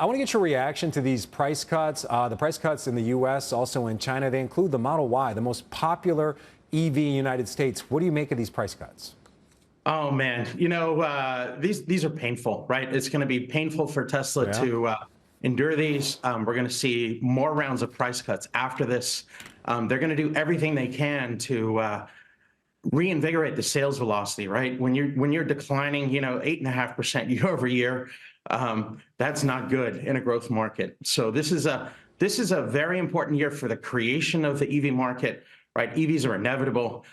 I want to get your reaction to these price cuts. The price cuts in the U.S., also in China, they include the Model Y, the most popular EV in the United States. What do you make of these price cuts? Oh man, these are painful, right? It's going to be painful for Tesla Yeah. to endure these. We're going to see more rounds of price cuts after this. They're going to do everything they can to reinvigorate the sales velocity, right? When you're declining, 8.5% year over year, that's not good in a growth market. So this is a very important year for the creation of the EV market, right? EVs are inevitable.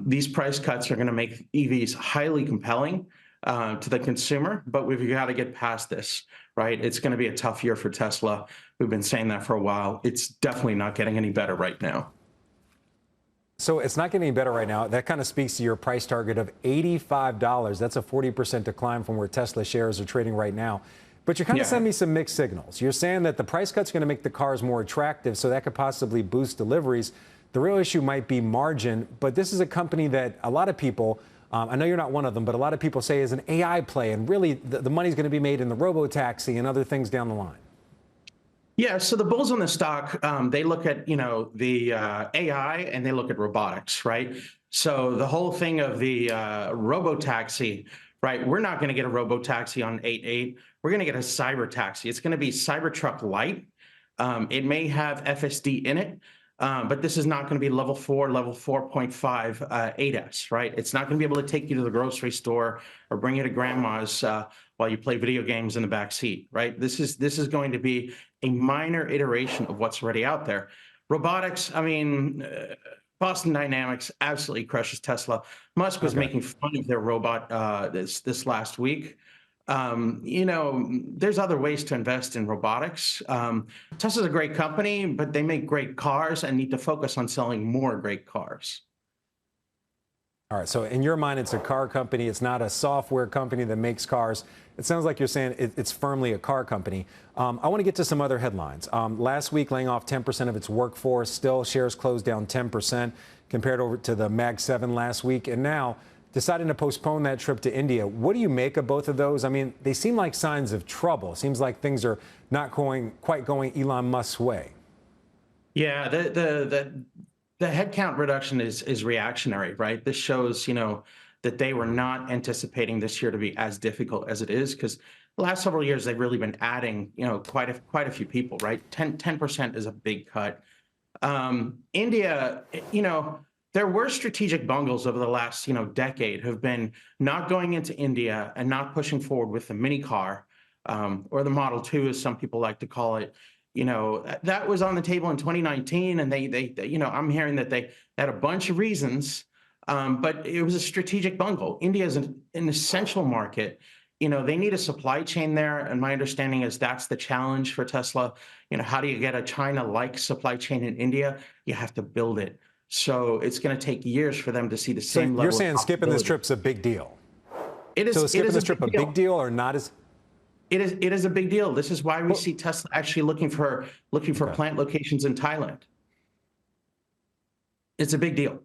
These price cuts are going to make EVs highly compelling to the consumer, but we've got to get past this, right? It's going to be a tough year for Tesla. We've been saying that for a while. It's definitely not getting any better right now. So it's not getting any better right now. That kind of speaks to your price target of $85. That's a 40% decline from where Tesla shares are trading right now. But you're kind of sending me some mixed signals. You're saying that the price cut's going to make the cars more attractive, so that could possibly boost deliveries. The real issue might be margin, but this is a company that a lot of people, I know you're not one of them, but a lot of people say is an AI play, and really the money's going to be made in the robo-taxi and other things down the line. Yeah, so the bulls on the stock, they look at, the AI and they look at robotics, right? So the whole thing of the robo-taxi, right? We're not going to get a robo-taxi on 8.8. We're going to get a cyber taxi. It's going to be Cybertruck Lite. It may have FSD in it. But this is not going to be level 4, level 4.5 ADAS, right? It's not going to be able to take you to the grocery store or bring you to grandma's while you play video games in the back seat, right? This is going to be a minor iteration of what's already out there. Robotics, I mean, Boston Dynamics absolutely crushes Tesla. Musk was making fun of their robot this last week. There's other ways to invest in robotics. Tesla's a great company, but they make great cars and need to focus on selling more great cars. All right. So in your mind, it's a car company. It's not a software company that makes cars. It sounds like you're saying it's firmly a car company. I want to get to some other headlines. Last week, laying off 10% of its workforce. Still, shares closed down 10% compared over to the Mag 7 last week. And now deciding to postpone that trip to India. What do you make of both of those? I mean, they seem like signs of trouble. It seems like things are not quite going Elon Musk's way. Yeah, the headcount reduction is reactionary, right? This shows, that they were not anticipating this year to be as difficult as it is, because the last several years they've really been adding, quite a few people, right? 10% is a big cut. India, there were strategic bungles over the last, decade have been not going into India and not pushing forward with the mini car, or the Model 2, as some people like to call it. That was on the table in 2019, and they I'm hearing that they had a bunch of reasons, but it was a strategic bungle. India is an essential market. They need a supply chain there, and my understanding is that's the challenge for Tesla. How do you get a China-like supply chain in India? You have to build it. So it's going to take years for them to see the same level. You're saying skipping this trip's a big deal? It is. So skipping this trip a big deal or not as? It is a big deal. This is why we see Tesla actually looking for plant locations in Thailand. It's a big deal.